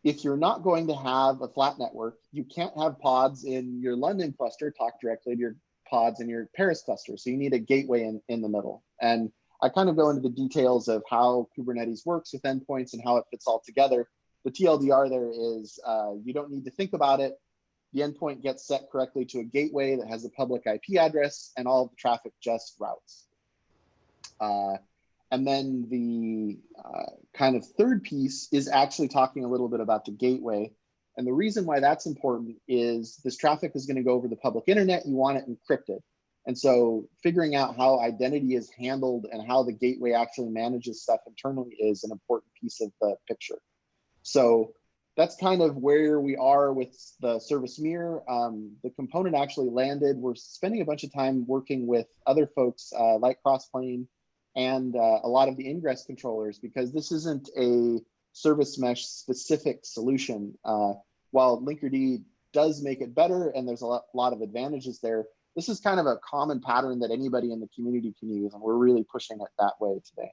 if you're not going to have a flat network, you can't have pods in your London cluster talk directly to your pods in your Paris cluster. So you need a gateway in the middle. And I kind of go into the details of how Kubernetes works with endpoints and how it fits all together. The TLDR there is you don't need to think about it. The endpoint gets set correctly to a gateway that has a public IP address, and all of the traffic just routes. And then the kind of third piece is actually talking a little bit about the gateway. And the reason why that's important is this traffic is going to go over the public internet. You want it encrypted. And so figuring out how identity is handled and how the gateway actually manages stuff internally is an important piece of the picture. So that's kind of where we are with the service mirror. The component actually landed. We're spending a bunch of time working with other folks like Crossplane and a lot of the ingress controllers, because this isn't a service mesh specific solution. While Linkerd does make it better and there's a lot of advantages there, this is kind of a common pattern that anybody in the community can use, and we're really pushing it that way today.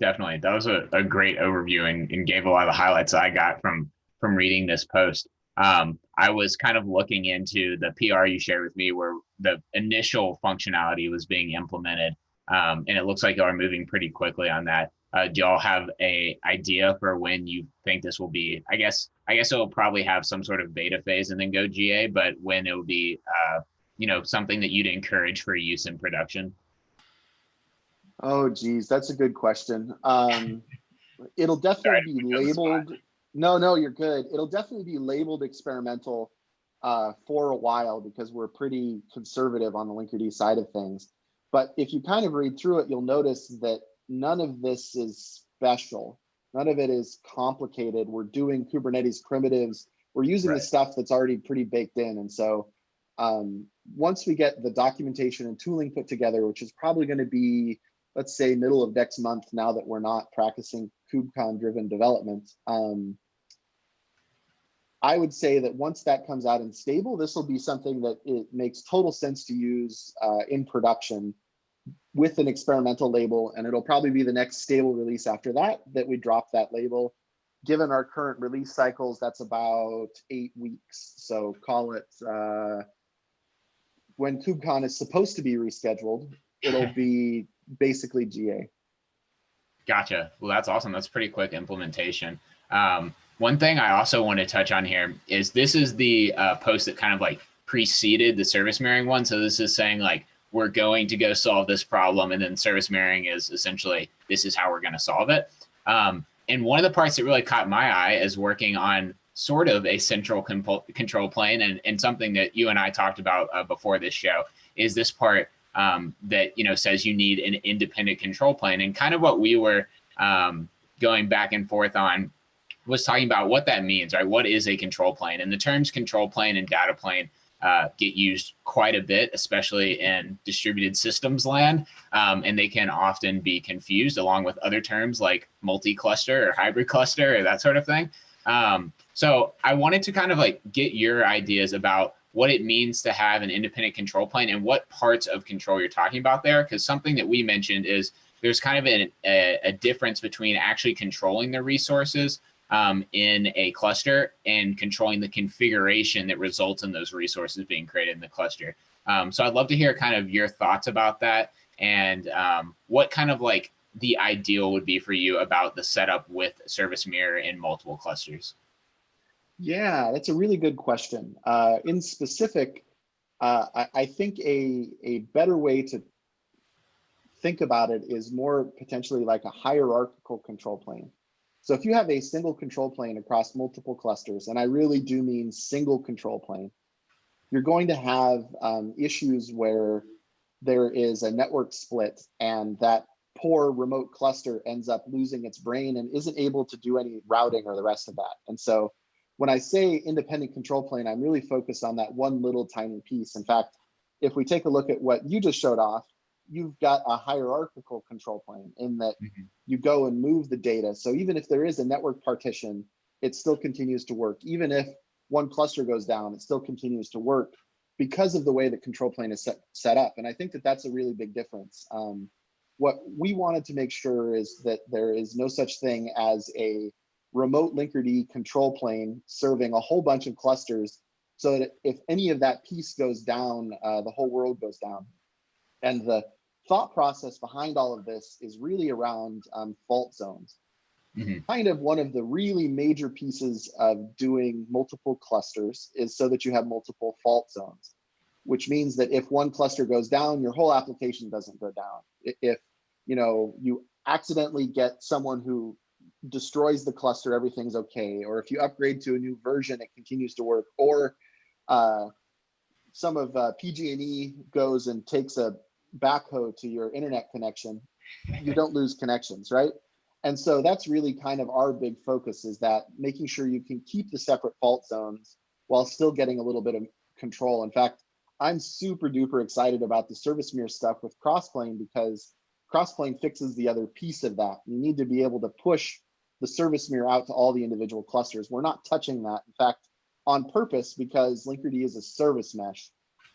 Definitely. That was a great overview and gave a lot of the highlights I got from reading this post. I was kind of looking into the PR you shared with me where the initial functionality was being implemented, and it looks like y'all are moving pretty quickly on that. Do y'all have a idea for when you think this will be? I guess it will probably have some sort of beta phase and then go GA, but when it will be, something that you'd encourage for use in production? Oh, geez, that's a good question. It'll Sorry, definitely be put you on the spot. labeled. No, you're good. It'll definitely be labeled experimental for a while because we're pretty conservative on the Linkerd side of things. But if you kind of read through it, you'll notice that none of this is special. None of it is complicated. We're doing Kubernetes primitives. We're using the Right. stuff that's already pretty baked in. And so once we get the documentation and tooling put together, which is probably going to be, let's say, middle of next month, now that we're not practicing KubeCon driven development, I would say that once that comes out and stable, this will be something that it makes total sense to use in production with an experimental label, and it'll probably be the next stable release after that we drop that label. Given our current release cycles, that's about 8 weeks. So call it when KubeCon is supposed to be rescheduled, it'll be basically GA. Gotcha. Well, that's awesome. That's pretty quick implementation. One thing I also want to touch on here is this is the post that kind of like preceded the service mirroring one. So this is saying like, we're going to go solve this problem. And then service mirroring is essentially, this is how we're going to solve it. And one of the parts that really caught my eye is working on sort of a central control plane, and something that you and I talked about before this show is this part that, you know, says you need an independent control plane. And kind of what we were going back and forth on was talking about what that means, right? What is a control plane? And the terms control plane and data plane get used quite a bit, especially in distributed systems land. And they can often be confused along with other terms like multi-cluster or hybrid cluster or that sort of thing. So I wanted to kind of like get your ideas about what it means to have an independent control plane and what parts of control you're talking about there. Because something that we mentioned is there's kind of a difference between actually controlling the resources in a cluster and controlling the configuration that results in those resources being created in the cluster. So I'd love to hear kind of your thoughts about that and what kind of like the ideal would be for you about the setup with service mirror in multiple clusters. Yeah, that's a really good question. In specific, I think a better way to think about it is more potentially like a hierarchical control plane. So if you have a single control plane across multiple clusters, and I really do mean single control plane, you're going to have issues where there is a network split and that poor remote cluster ends up losing its brain and isn't able to do any routing or the rest of that. And so when I say independent control plane, I'm really focused on that one little tiny piece. In fact, if we take a look at what you just showed off, you've got a hierarchical control plane in that you go and move the data. So even if there is a network partition, it still continues to work. Even if one cluster goes down, it still continues to work because of the way the control plane is set up. And I think that that's a really big difference. What we wanted to make sure is that there is no such thing as a remote Linkerd control plane serving a whole bunch of clusters, so that if any of that piece goes down, the whole world goes down. And the thought process behind all of this is really around fault zones. Kind of one of the really major pieces of doing multiple clusters is so that you have multiple fault zones, which means that if one cluster goes down, your whole application doesn't go down. If you accidentally get someone who destroys the cluster, everything's okay. Or if you upgrade to a new version, it continues to work. Or some of PG&E goes and takes a backhoe to your internet connection, you don't lose connections, right? And so that's really kind of our big focus, is that making sure you can keep the separate fault zones while still getting a little bit of control. In fact, I'm super duper excited about the service mirror stuff with Crossplane, because Crossplane fixes the other piece of that. You need to be able to push the service mirror out to all the individual clusters. We're not touching that, in fact, on purpose, because Linkerd is a service mesh.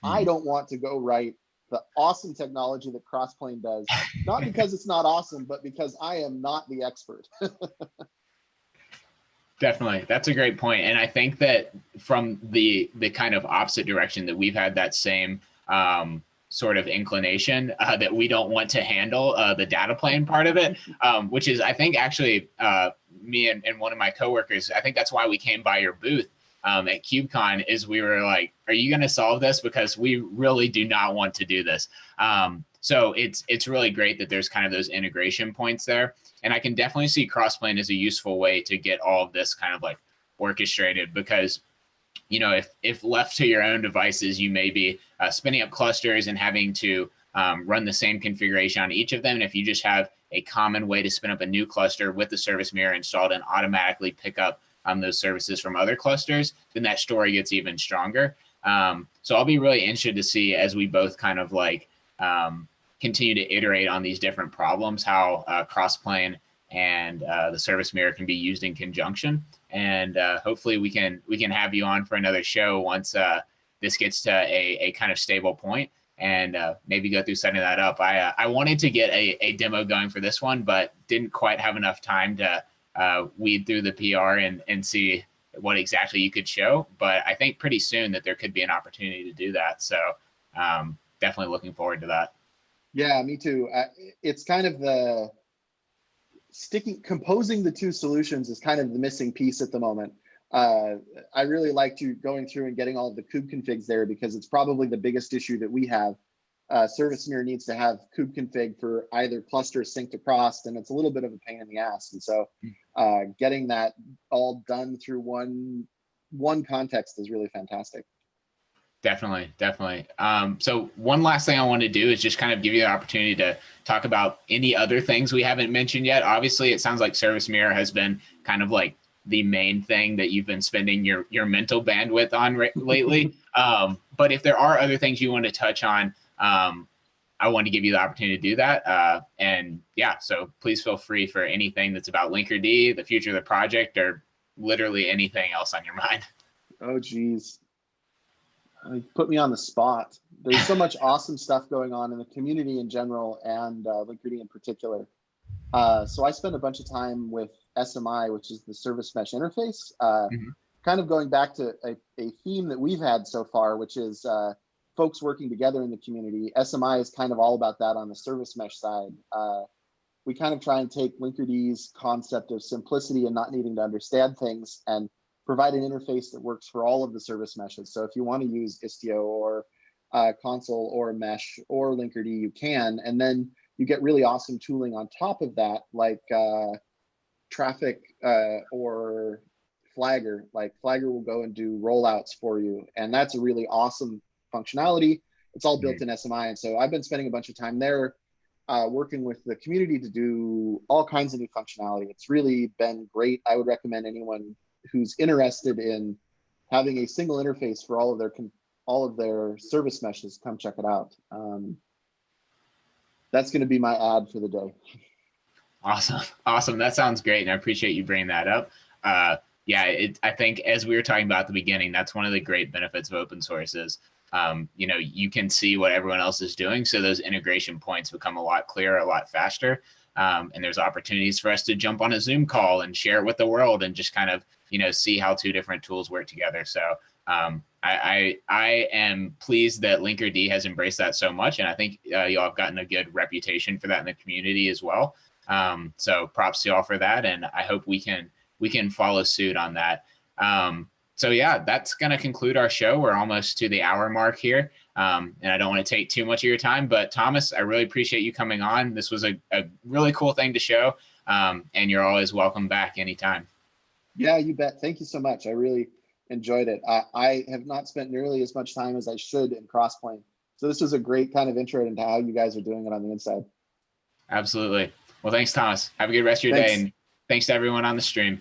I don't want to go write the awesome technology that Crossplane does, not because it's not awesome, but because I am not the expert. Definitely. That's a great point. And I think that from the kind of opposite direction, that we've had that same sort of inclination that we don't want to handle the data plane part of it, which is, I think, actually me and one of my coworkers, I think that's why we came by your booth at KubeCon, is we were like, are you going to solve this? Because we really do not want to do this. So it's really great that there's kind of those integration points there. And I can definitely see Crossplane as a useful way to get all of this kind of like orchestrated, because if left to your own devices, you may be spinning up clusters and having to run the same configuration on each of them. And if you just have a common way to spin up a new cluster with the service mirror installed and automatically pick up those services from other clusters, then that story gets even stronger. So I'll be really interested to see, as we both kind of like continue to iterate on these different problems, how Crossplane and the service mirror can be used in conjunction. And hopefully we can have you on for another show once this gets to a kind of stable point, and maybe go through setting that up. I wanted to get a demo going for this one, but didn't quite have enough time to weed through the PR and see what exactly you could show. But I think pretty soon that there could be an opportunity to do that. So definitely looking forward to that. Yeah, me too. It's kind of the composing the two solutions is kind of the missing piece at the moment. I really liked you going through and getting all of the kube configs there, because it's probably the biggest issue that we have. Service mirror needs to have kube config for either cluster synced across, and it's a little bit of a pain in the ass. And so getting that all done through one context is really fantastic. Definitely. So one last thing I want to do is just kind of give you the opportunity to talk about any other things we haven't mentioned yet. Obviously, it sounds like Service Mirror has been kind of like the main thing that you've been spending your mental bandwidth on lately. But if there are other things you want to touch on, I want to give you the opportunity to do that. And yeah, so please feel free for anything that's about Linkerd, the future of the project, or literally anything else on your mind. Oh, geez. You put me on the spot. There's so much awesome stuff going on in the community in general, and Linkerd in particular. So I spend a bunch of time with SMI, which is the service mesh interface, kind of going back to a theme that we've had so far, which is folks working together in the community. SMI is kind of all about that on the service mesh side. We kind of try and take Linkerd's concept of simplicity and not needing to understand things and provide an interface that works for all of the service meshes. So if you want to use Istio or console or mesh or Linkerd, you can. And then you get really awesome tooling on top of that, like traffic or Flagger. Like Flagger will go and do rollouts for you. And that's a really awesome functionality. It's all built in SMI. And so I've been spending a bunch of time there working with the community to do all kinds of new functionality. It's really been great. I would recommend anyone who's interested in having a single interface for all of their service meshes, come check it out. That's going to be my ad for the day. Awesome. That sounds great, and I appreciate you bringing that up. I think as we were talking about at the beginning, that's one of the great benefits of open source is, you can see what everyone else is doing, so those integration points become a lot clearer, a lot faster. And there's opportunities for us to jump on a Zoom call and share it with the world and just kind of, see how two different tools work together. So I am pleased that Linkerd has embraced that so much. And I think y'all have gotten a good reputation for that in the community as well. So props to y'all for that. And I hope we can follow suit on that. So yeah, that's going to conclude our show. We're almost to the hour mark here. And I don't want to take too much of your time, but Thomas, I really appreciate you coming on. This was a really cool thing to show. And you're always welcome back anytime. Yeah, you bet. Thank you so much. I really enjoyed it. I have not spent nearly as much time as I should in Crossplane. So this was a great kind of intro into how you guys are doing it on the inside. Absolutely. Well, thanks, Thomas. Have a good rest of your day. And thanks to everyone on the stream.